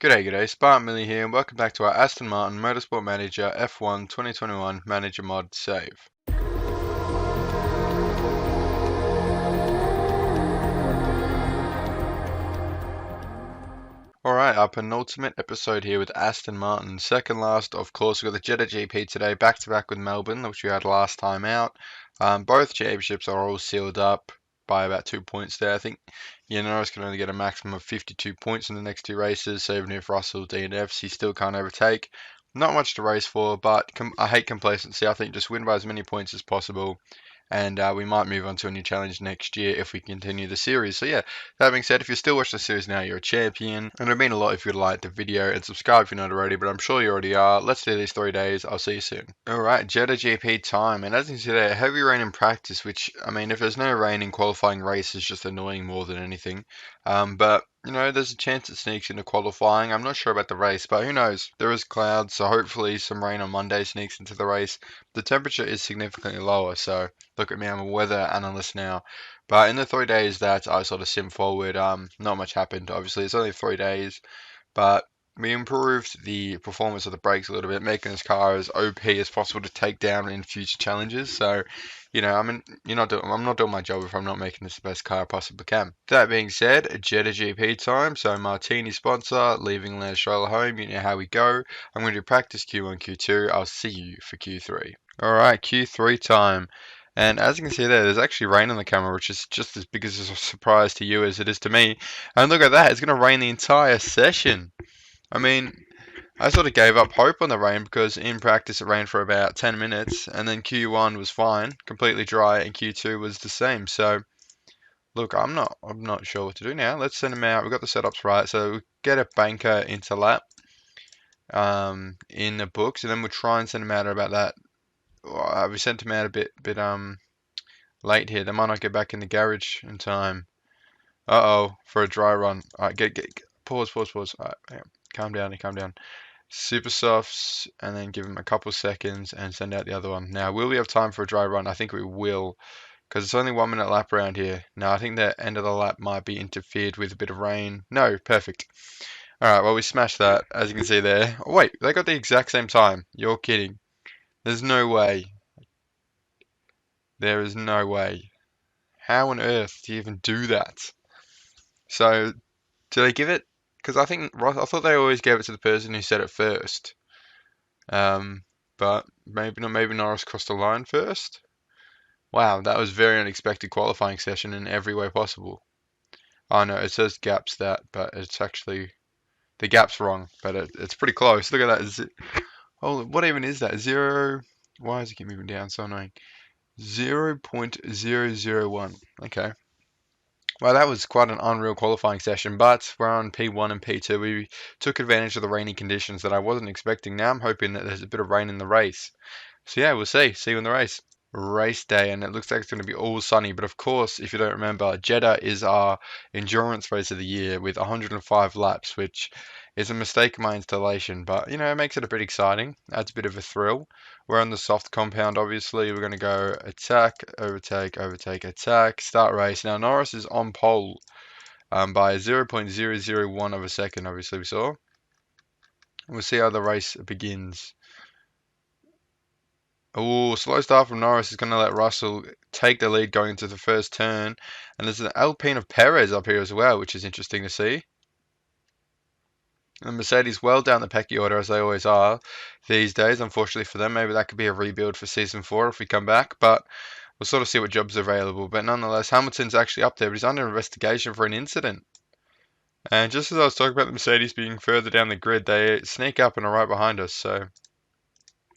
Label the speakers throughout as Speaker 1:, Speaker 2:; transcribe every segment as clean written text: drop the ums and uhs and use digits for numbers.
Speaker 1: G'day, SPARTANWILLY here, and welcome back to our Aston Martin Motorsport Manager F1 2021 Manager Mod save. Alright, our penultimate episode here with Aston Martin. Second last, of course, we've got the Jeddah GP today, back to back with Melbourne, which we had last time out. Both championships are all sealed up by about 2 points there. I think Norris can only get a maximum of 52 points in the next two races, so even if Russell DNFs, he still can't overtake. Not much to race for, but I hate complacency. I think just win by as many points as possible, and we might move on to a new challenge next year if we continue the series. So yeah, that being said, if you're still watching the series now, you're a champion, and it'd mean a lot if you'd like the video and subscribe if you're not already, but I'm sure you already are. Let's do these 3 days. I'll see you soon. Alright, Jeddah GP time, and as you can see there, heavy rain in practice, which, I mean, if there's no rain in qualifying race, it's just annoying more than anything. But there's a chance it sneaks into qualifying. I'm not sure about the race, but who knows? There is clouds, so hopefully some rain on Monday sneaks into the race. The temperature is significantly lower, so look at me, I'm a weather analyst now. But in the 3 days that I sort of sim forward, not much happened. Obviously, it's only 3 days, but we improved the performance of the brakes a little bit, making this car as OP as possible to take down in future challenges. So, I'm not doing my job if I'm not making this the best car I possibly can. That being said, Jeddah GP time. So Martini sponsor, leaving Lance Stroll home. You know how we go. I'm going to do practice Q1, Q2. I'll see you for Q3. All right, Q3 time. And as you can see there's actually rain on the camera, which is just as big as a surprise to you as it is to me. And look at that, it's going to rain the entire session. I mean, I sort of gave up hope on the rain because in practice it rained for about 10 minutes, and then Q1 was fine, completely dry, and Q2 was the same. So look, I'm not sure what to do now. Let's send him out. We've got the setups right, so we get a banker into lap in the books, and then we'll try and send him out at about that. We sent him out a bit late here. They might not get back in the garage in time. For a dry run. All right, get pause. All right, calm down. Super softs, and then give him a couple seconds and send out the other one. Now, will we have time for a dry run? I think we will, because it's only 1 minute lap around here. Now, I think the end of the lap might be interfered with a bit of rain. No, perfect. All right, well, we smashed that, as you can see there. Oh, wait, they got the exact same time. You're kidding. There's no way. There is no way. How on earth do you even do that? So, do they give it? Because I thought they always gave it to the person who said it first. But maybe not. Maybe Norris crossed the line first. Wow, that was very unexpected qualifying session in every way possible. Oh no, it says gaps that, but it's actually the gap's wrong, but it's pretty close. Look at that. Oh, what even is that? Zero. Why does it keep moving down? So annoying. 0.001. Okay. Well, that was quite an unreal qualifying session, but we're on P1 and P2. We took advantage of the rainy conditions that I wasn't expecting. Now I'm hoping that there's a bit of rain in the race. So yeah, we'll see. See you in the race. Race day, and it looks like it's going to be all sunny. But of course, if you don't remember, Jeddah is our endurance race of the year with 105 laps, which is a mistake in my installation. But it makes it a bit exciting. Adds a bit of a thrill. We're on the soft compound, obviously. We're going to go attack, overtake, attack, start race. Now Norris is on pole by 0.001 of a second, obviously we saw. We'll see how the race begins. Oh, slow start from Norris is going to let Russell take the lead going into the first turn. And there's an Alpine of Perez up here as well, which is interesting to see. And Mercedes well down the pecking order, as they always are these days. Unfortunately for them, maybe that could be a rebuild for Season 4 if we come back. But we'll sort of see what jobs are available. But nonetheless, Hamilton's actually up there, but he's under investigation for an incident. And just as I was talking about the Mercedes being further down the grid, they sneak up and are right behind us. So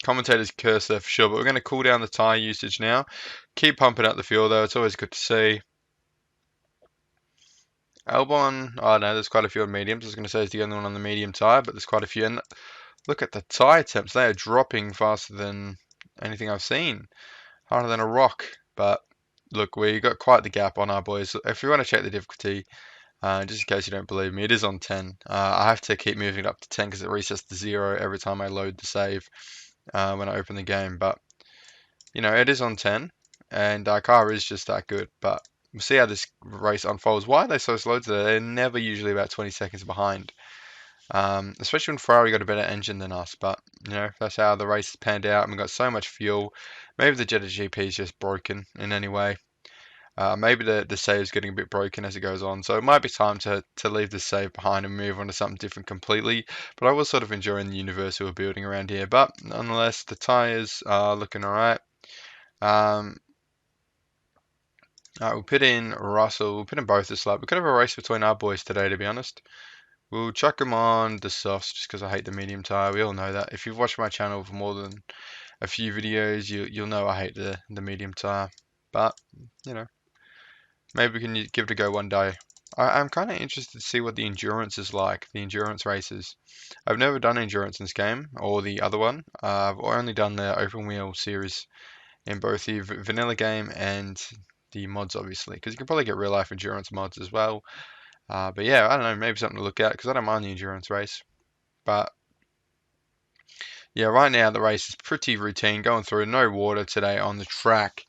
Speaker 1: commentators curse there for sure, but we're going to cool down the tyre usage now. Keep pumping out the fuel though, it's always good to see. Albon, oh no, there's quite a few on mediums. I was going to say it's the only one on the medium tyre, but there's quite a few. And look at the tyre temps, they are dropping faster than anything I've seen. Harder than a rock, but look, we got quite the gap on our boys. If you want to check the difficulty, just in case you don't believe me, it is on 10. I have to keep moving it up to 10 because it resets to 0 every time I load the save. When I open the game, but it is on 10 and our car is just that good. But we'll see how this race unfolds. Why are they so slow today? They're never usually about 20 seconds behind. Especially when Ferrari got a better engine than us. But you know, that's how the race has panned out, and we got so much fuel. Maybe the Jeddah GP is just broken in any way. Maybe the save is getting a bit broken as it goes on, so it might be time to leave the save behind and move on to something different completely. But I was sort of enjoying the universe we were building around here. But nonetheless, the tires are looking alright. Um, we'll put in Russell. We'll put in both this lap. We could have a race between our boys today, to be honest. We'll chuck them on the softs just because I hate the medium tire. We all know that. If you've watched my channel for more than a few videos, you'll know I hate the medium tire. But you know. Maybe we can give it a go one day. I'm kind of interested to see what the endurance is like, the endurance races. I've never done endurance in this game, or the other one. I've only done the open wheel series in both the vanilla game and the mods, obviously, because you can probably get real life endurance mods as well. But yeah, I don't know, maybe something to look at, because I don't mind the endurance race. But yeah, right now the race is pretty routine, going through no water today on the track.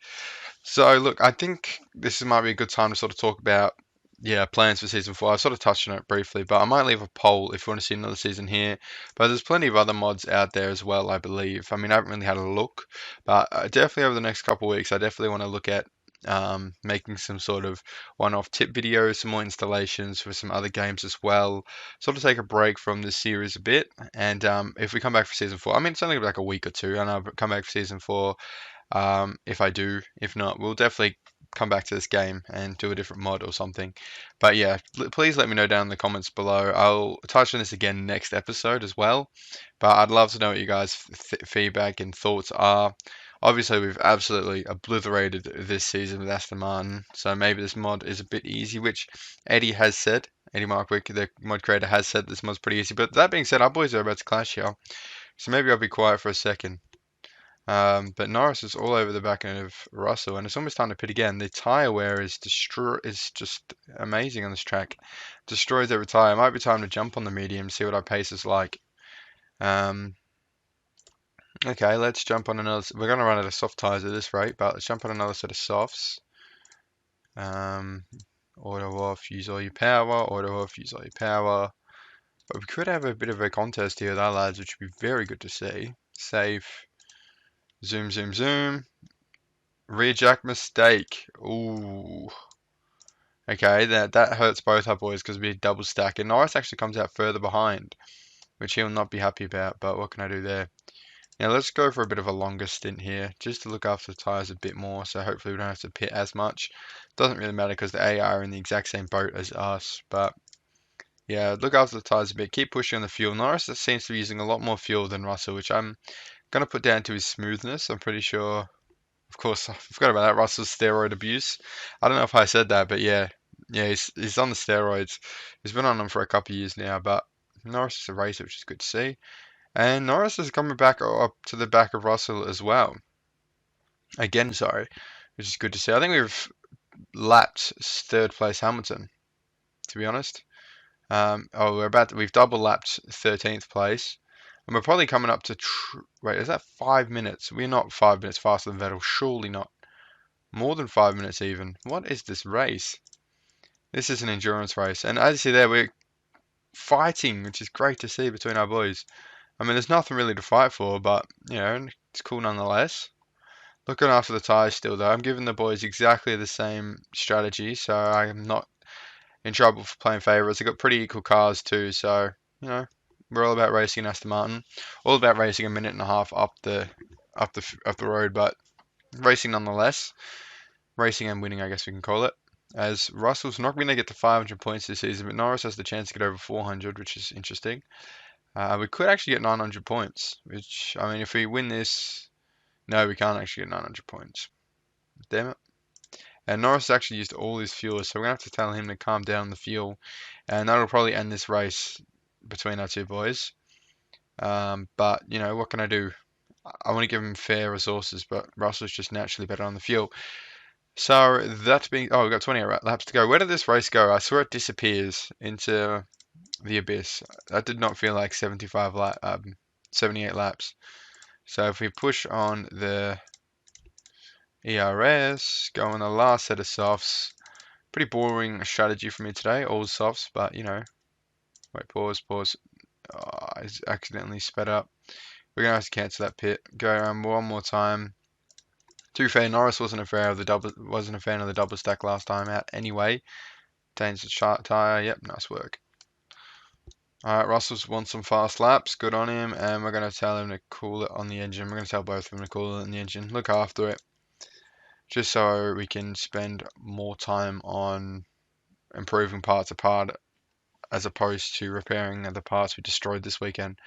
Speaker 1: So look, I think this might be a good time to sort of talk about, yeah, plans for season 4. I sort of touched on it briefly, but I might leave a poll if you want to see another season here. But there's plenty of other mods out there as well, I believe. I mean, I haven't really had a look, but definitely over the next couple of weeks, I definitely want to look at making some sort of one-off tip videos, some more installations for some other games as well. Sort of take a break from this series a bit, and if we come back for season 4, I mean, it's only like a week or two, and I'll come back for season 4 if I do. If not, we'll definitely come back to this game and do a different mod or something. But yeah, please let me know down in the comments below. I'll touch on this again next episode as well. But I'd love to know what you guys' feedback and thoughts are. Obviously, we've absolutely obliterated this season with Aston Martin, so maybe this mod is a bit easy, which Eddie has said. Eddie Markwick, the mod creator, has said this mod's pretty easy. But that being said, our boys are about to clash here, so maybe I'll be quiet for a second. But Norris is all over the back end of Russell, and it's almost time to pit again. The tire wear is just amazing on this track. Destroys every tire. It might be time to jump on the medium, see what our pace is like. Um, okay, let's jump on another. We're gonna run out of soft tires at this rate, but let's jump on another set of softs. Um, auto off, use all your power. Auto off, use all your power. But we could have a bit of a contest here with our lads, which would be very good to see. Safe. Zoom, zoom, zoom. Rear jack mistake. Ooh. Okay, that hurts both our boys because we double stack. And Norris actually comes out further behind, which he'll not be happy about. But what can I do there? Now let's go for a bit of a longer stint here, just to look after the tyres a bit more. So hopefully we don't have to pit as much. Doesn't really matter because the AI are in the exact same boat as us. But yeah, look after the tyres a bit. Keep pushing on the fuel. Norris seems to be using a lot more fuel than Russell, which I'm going to put down to his smoothness. I'm pretty sure. Of course, I forgot about that. Russell's steroid abuse. I don't know if I said that, but yeah, he's on the steroids. He's been on them for a couple of years now. But Norris is a racer, which is good to see. And Norris is coming back up to the back of Russell as well. Again, sorry, which is good to see. I think we've lapped third place Hamilton, to be honest. We've double lapped 13th place. And we're probably coming up to, wait, is that 5 minutes? We're not 5 minutes faster than Vettel, surely not. More than 5 minutes even. What is this race? This is an endurance race. And as you see there, we're fighting, which is great to see between our boys. I mean, there's nothing really to fight for, but, you know, it's cool nonetheless. Looking after the tyres still, though. I'm giving the boys exactly the same strategy, so I'm not in trouble for playing favourites. They've got pretty equal cars, too, so, you know, we're all about racing in Aston Martin. All about racing a minute and a half up the road, but racing nonetheless. Racing and winning, I guess we can call it. As Russell's not going to get to 500 points this season, but Norris has the chance to get over 400, which is interesting. We could actually get 900 points, which, I mean, if we win this, no, we can't actually get 900 points. Damn it. And Norris actually used all his fuel, so we're going to have to tell him to calm down the fuel, and that'll probably end this race between our two boys. But, you know, what can I do? I want to give him fair resources, but Russell's just naturally better on the fuel. So that being, oh, we've got 28 laps to go. Where did this race go? I saw it disappears into the abyss. That did not feel like 78 laps. So if we push on the ERS, go on the last set of softs. Pretty boring strategy for me today, all softs, but you know, wait, pause. is accidentally sped up. We're going to have to cancel that pit. Go around one more time. To be fair, Norris wasn't a fan of the double stack last time out anyway. Change the tyre. Yep, nice work. Alright, Russell's won some fast laps. Good on him. And we're going to tell him to cool it on the engine. We're going to tell both of them to cool it on the engine. Look after it. Just so we can spend more time on improving parts apart as opposed to repairing the parts we destroyed this weekend.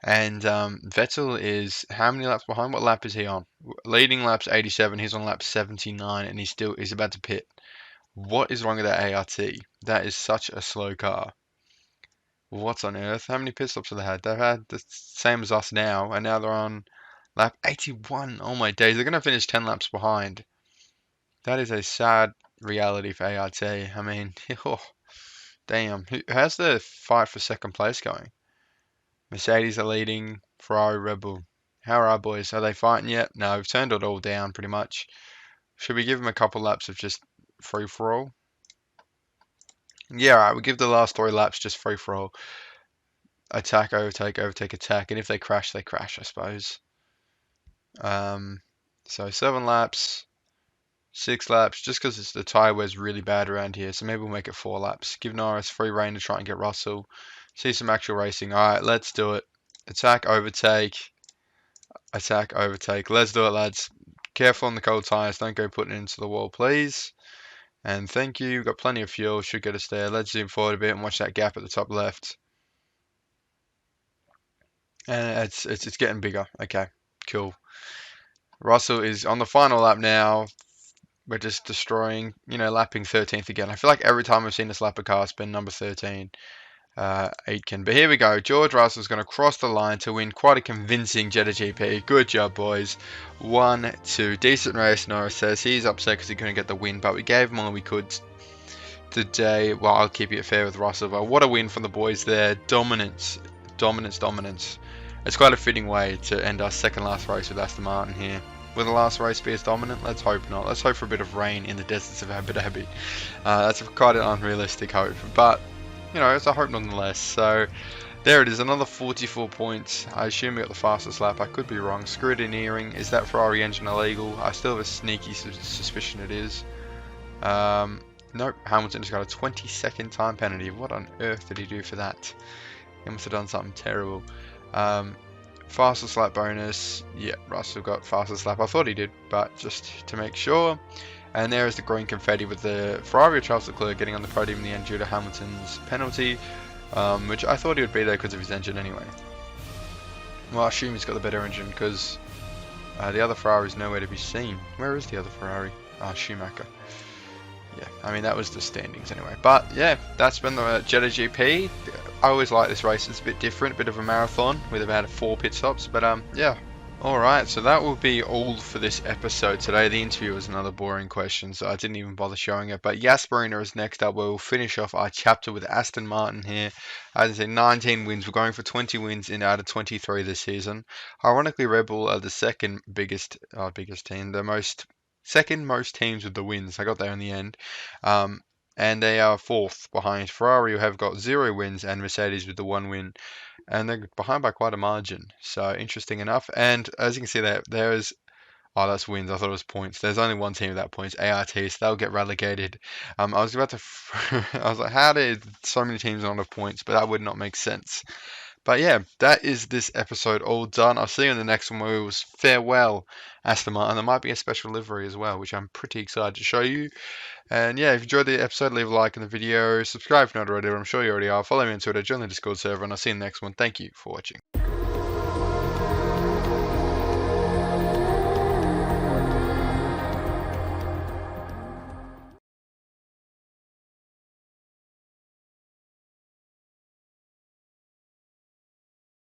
Speaker 1: And Vettel is how many laps behind? What lap is he on? Leading lap's 87. He's on lap 79, and he's about to pit. What is wrong with that ART? That is such a slow car. What's on earth? How many pit stops have they had? They've had the same as us now, and now they're on lap 81. Oh my days! They're gonna finish 10 laps behind. That is a sad reality for ART. I mean, oh, damn. How's the fight for second place going? Mercedes are leading, Ferrari, Red Bull. How are our boys? Are they fighting yet? No, we've turned it all down pretty much. Should we give them a couple laps of just free for all? Yeah, alright, we'll give the last 3 laps just free for all. Attack, overtake, overtake, attack. And if they crash, I suppose. So 7 laps, 6 laps, just because the tyre wear's really bad around here. So maybe we'll make it 4 laps. Give Norris free reign to try and get Russell. See some actual racing. Alright, let's do it. Attack, overtake. Attack, overtake. Let's do it, lads. Careful on the cold tyres. Don't go putting it into the wall, please. And thank you. Got plenty of fuel. Should get us there. Let's zoom forward a bit and watch that gap at the top left. And it's getting bigger. Okay, cool. Russell is on the final lap now. We're just destroying, lapping 13th again. I feel like every time I've seen this lap a car, it's been number 13. Aitken. But here we go. George Russell's going to cross the line to win quite a convincing Jeddah GP. Good job, boys. 1-2. Decent race, Norris says. He's upset because he couldn't get the win, but we gave him all we could today. Well, I'll keep it fair with Russell, but what a win from the boys there. Dominance. Dominance, dominance. It's quite a fitting way to end our second last race with Aston Martin here. Will the last race be as dominant? Let's hope not. Let's hope for a bit of rain in the deserts of Abu Dhabi. That's quite an unrealistic hope, but it's a hope nonetheless. So there it is, another 44 points. I assume we got the fastest lap. I could be wrong. Scrutineering. Is that Ferrari engine illegal? I still have a sneaky suspicion it is. Nope. Hamilton just got a 20-second time penalty. What on earth did he do for that? He must have done something terrible. Fastest lap bonus. Yeah, Russell got fastest lap. I thought he did, but just to make sure. And there is the green confetti with the Ferrari of Charles Leclerc getting on the podium in the end due to Hamilton's penalty, which I thought he would be there because of his engine anyway. Well, I assume he's got the better engine because the other Ferrari is nowhere to be seen. Where is the other Ferrari? Schumacher. Yeah, I mean, that was the standings anyway. But yeah, that's been the Jeddah GP. I always like this race. It's a bit different, a bit of a marathon with about 4 pit stops. But yeah. Alright, so that will be all for this episode today. The interview was another boring question, so I didn't even bother showing it. But Jasperina is next up, where we'll finish off our chapter with Aston Martin here. As I said, 19 wins. We're going for 20 wins out of 23 this season. Ironically, Red Bull are the second biggest team, second most teams with the wins. I got there in the end. And they are 4th behind Ferrari, who have got 0 wins, and Mercedes with the 1 win. And they're behind by quite a margin. So interesting enough. And as you can see there's that's wins. I thought it was points. There's only one team without points, ART, so they'll get relegated. I was about to I was like, how did so many teams not have points? But that would not make sense. But yeah, that is this episode all done. I'll see you in the next one, where it was farewell Aston Martin. There might be a special livery as well, which I'm pretty excited to show you. And yeah, if you enjoyed the episode, leave a like in the video, subscribe if you're not already, I'm sure you already are, follow me on Twitter, join the Discord server, and I'll see you in the next one. Thank you for watching.